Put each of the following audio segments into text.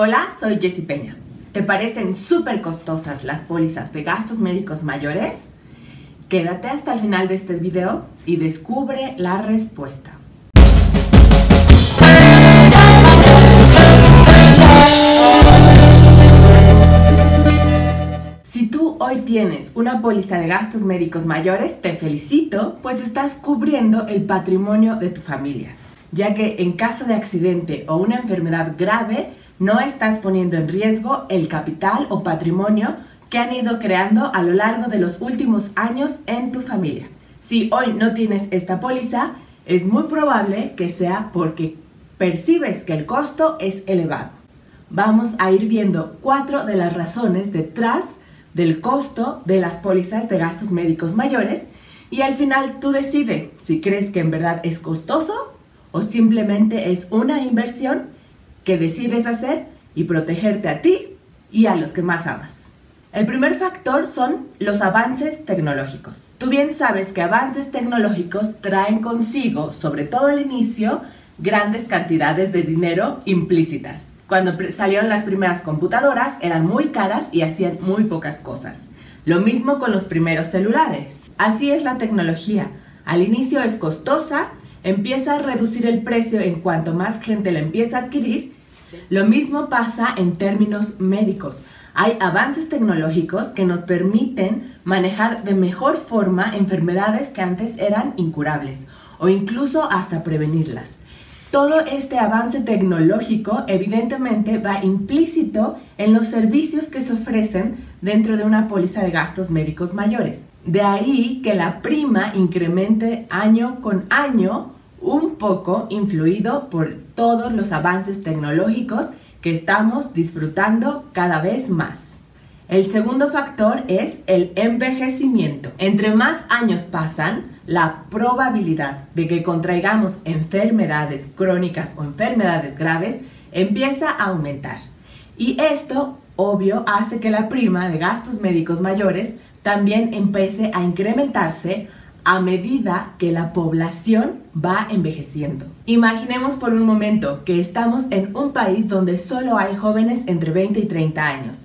Hola, soy Jessie Peña. ¿Te parecen súper costosas las pólizas de gastos médicos mayores? Quédate hasta el final de este video y descubre la respuesta. Si tú hoy tienes una póliza de gastos médicos mayores, te felicito, pues estás cubriendo el patrimonio de tu familia, ya que en caso de accidente o una enfermedad grave, no estás poniendo en riesgo el capital o patrimonio que han ido creando a lo largo de los últimos años en tu familia. Si hoy no tienes esta póliza, es muy probable que sea porque percibes que el costo es elevado. Vamos a ir viendo 4 de las razones detrás del costo de las pólizas de gastos médicos mayores y al final tú decides si crees que en verdad es costoso o simplemente es una inversión que decides hacer y protegerte a ti y a los que más amas. El primer factor son los avances tecnológicos. Tú bien sabes que avances tecnológicos traen consigo, sobre todo al inicio, grandes cantidades de dinero implícitas. Cuando salieron las primeras computadoras eran muy caras y hacían muy pocas cosas. Lo mismo con los primeros celulares. Así es la tecnología. Al inicio es costosa, empieza a reducir el precio en cuanto más gente la empieza a adquirir. Lo mismo pasa en términos médicos. Hay avances tecnológicos que nos permiten manejar de mejor forma enfermedades que antes eran incurables o incluso hasta prevenirlas. Todo este avance tecnológico evidentemente va implícito en los servicios que se ofrecen dentro de una póliza de gastos médicos mayores. De ahí que la prima incremente año con año, un poco influido por todos los avances tecnológicos que estamos disfrutando cada vez más. El segundo factor es el envejecimiento. Entre más años pasan, la probabilidad de que contraigamos enfermedades crónicas o enfermedades graves empieza a aumentar. Y esto, obvio, hace que la prima de gastos médicos mayores también empiece a incrementarse a medida que la población va envejeciendo. Imaginemos por un momento que estamos en un país donde solo hay jóvenes entre 20 y 30 años.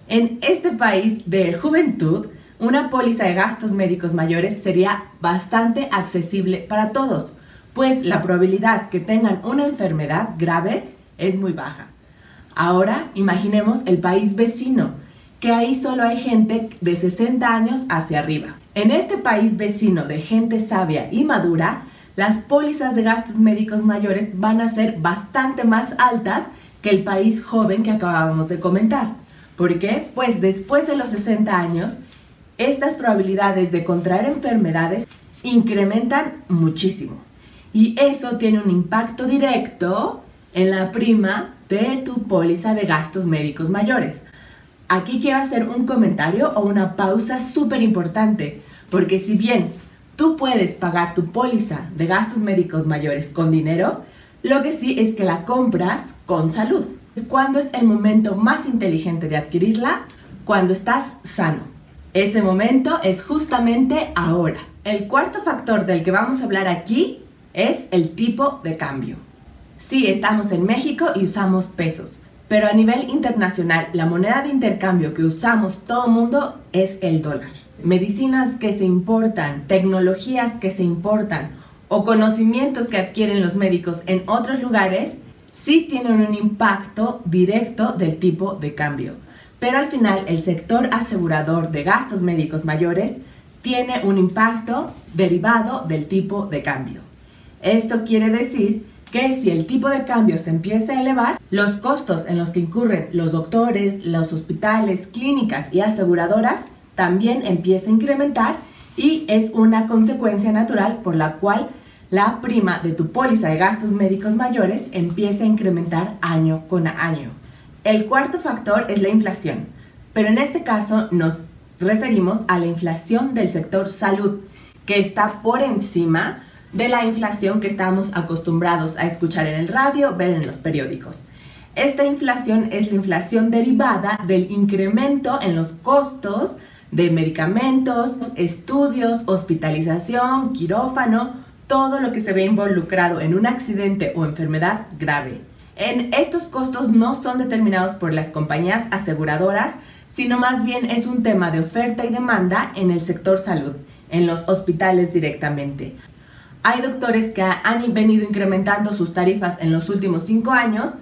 En este país de juventud, una póliza de gastos médicos mayores sería bastante accesible para todos, pues la probabilidad que tengan una enfermedad grave es muy baja. Ahora imaginemos el país vecino, que ahí solo hay gente de 60 años hacia arriba. En este país vecino de gente sabia y madura, las pólizas de gastos médicos mayores van a ser bastante más altas que el país joven que acabábamos de comentar. ¿Por qué? Pues después de los 60 años, estas probabilidades de contraer enfermedades incrementan muchísimo. Y eso tiene un impacto directo en la prima de tu póliza de gastos médicos mayores. Aquí quiero hacer un comentario o una pausa súper importante, porque si bien tú puedes pagar tu póliza de gastos médicos mayores con dinero, lo que sí es que la compras con salud. ¿Cuándo es el momento más inteligente de adquirirla? Cuando estás sano. Ese momento es justamente ahora. El cuarto factor del que vamos a hablar aquí es el tipo de cambio. Sí, estamos en México y usamos pesos, pero a nivel internacional, la moneda de intercambio que usamos todo el mundo es el dólar. Medicinas que se importan, tecnologías que se importan o conocimientos que adquieren los médicos en otros lugares sí tienen un impacto directo del tipo de cambio. Pero al final el sector asegurador de gastos médicos mayores tiene un impacto derivado del tipo de cambio. Esto quiere decir que si el tipo de cambio se empieza a elevar, los costos en los que incurren los doctores, los hospitales, clínicas y aseguradoras también empieza a incrementar y es una consecuencia natural por la cual la prima de tu póliza de gastos médicos mayores empieza a incrementar año con año. El cuarto factor es la inflación, pero en este caso nos referimos a la inflación del sector salud, que está por encima de la inflación que estamos acostumbrados a escuchar en el radio, ver en los periódicos. Esta inflación es la inflación derivada del incremento en los costos de medicamentos, estudios, hospitalización, quirófano, todo lo que se ve involucrado en un accidente o enfermedad grave. Estos costos no son determinados por las compañías aseguradoras, sino más bien es un tema de oferta y demanda en el sector salud, en los hospitales directamente. Hay doctores que han venido incrementando sus tarifas en los últimos 5 años,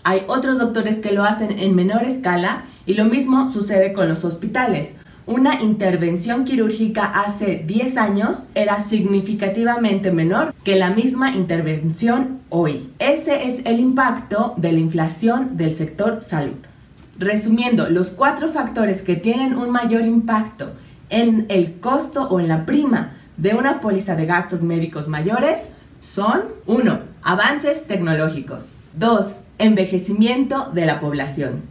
hay otros doctores que lo hacen en menor escala y lo mismo sucede con los hospitales. Una intervención quirúrgica hace 10 años era significativamente menor que la misma intervención hoy. Ese es el impacto de la inflación del sector salud. Resumiendo, los 4 factores que tienen un mayor impacto en el costo o en la prima de una póliza de gastos médicos mayores son 1. Avances tecnológicos. 2. Envejecimiento de la población.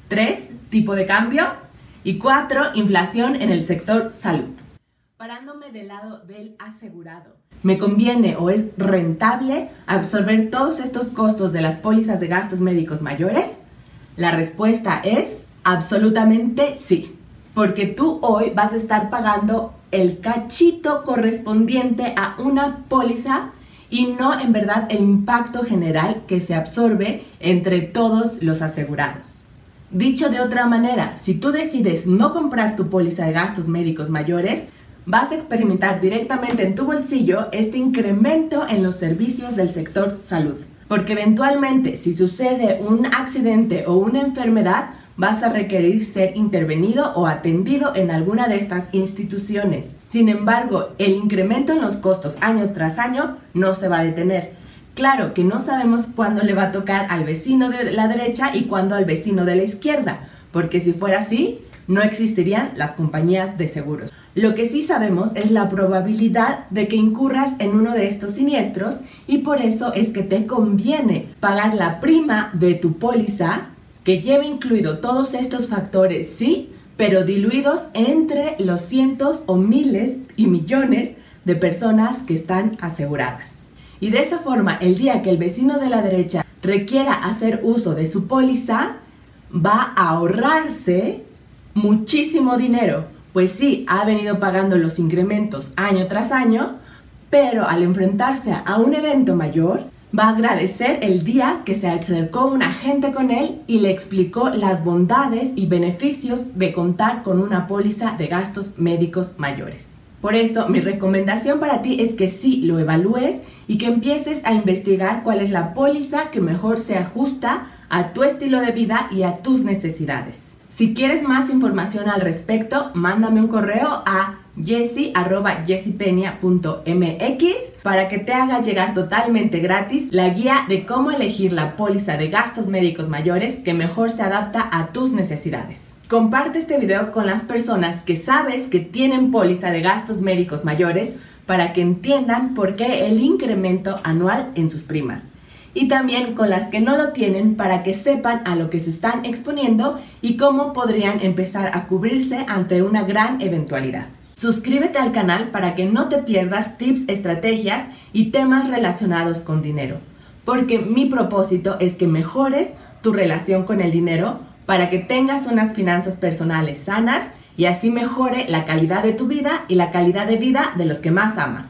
3. Tipo de cambio. Y 4. Inflación en el sector salud. Parándome del lado del asegurado, ¿me conviene o es rentable absorber todos estos costos de las pólizas de gastos médicos mayores? La respuesta es absolutamente sí, porque tú hoy vas a estar pagando el cachito correspondiente a una póliza y no en verdad el impacto general que se absorbe entre todos los asegurados. Dicho de otra manera, si tú decides no comprar tu póliza de gastos médicos mayores, vas a experimentar directamente en tu bolsillo este incremento en los servicios del sector salud. Porque eventualmente, si sucede un accidente o una enfermedad, vas a requerir ser intervenido o atendido en alguna de estas instituciones. Sin embargo, el incremento en los costos año tras año no se va a detener. Claro que no sabemos cuándo le va a tocar al vecino de la derecha y cuándo al vecino de la izquierda, porque si fuera así, no existirían las compañías de seguros. Lo que sí sabemos es la probabilidad de que incurras en uno de estos siniestros y por eso es que te conviene pagar la prima de tu póliza que lleve incluido todos estos factores, sí, pero diluidos entre los cientos o miles y millones de personas que están aseguradas. Y de esa forma, el día que el vecino de la derecha requiera hacer uso de su póliza, va a ahorrarse muchísimo dinero. Pues sí, ha venido pagando los incrementos año tras año, pero al enfrentarse a un evento mayor, va a agradecer el día que se acercó un agente con él y le explicó las bondades y beneficios de contar con una póliza de gastos médicos mayores. Por eso, mi recomendación para ti es que sí lo evalúes y que empieces a investigar cuál es la póliza que mejor se ajusta a tu estilo de vida y a tus necesidades. Si quieres más información al respecto, mándame un correo a jessie@jessipenia.mx para que te haga llegar totalmente gratis la guía de cómo elegir la póliza de gastos médicos mayores que mejor se adapta a tus necesidades. Comparte este video con las personas que sabes que tienen póliza de gastos médicos mayores para que entiendan por qué el incremento anual en sus primas. Y también con las que no lo tienen para que sepan a lo que se están exponiendo y cómo podrían empezar a cubrirse ante una gran eventualidad. Suscríbete al canal para que no te pierdas tips, estrategias y temas relacionados con dinero. Porque mi propósito es que mejores tu relación con el dinero para que tengas unas finanzas personales sanas y así mejore la calidad de tu vida y la calidad de vida de los que más amas.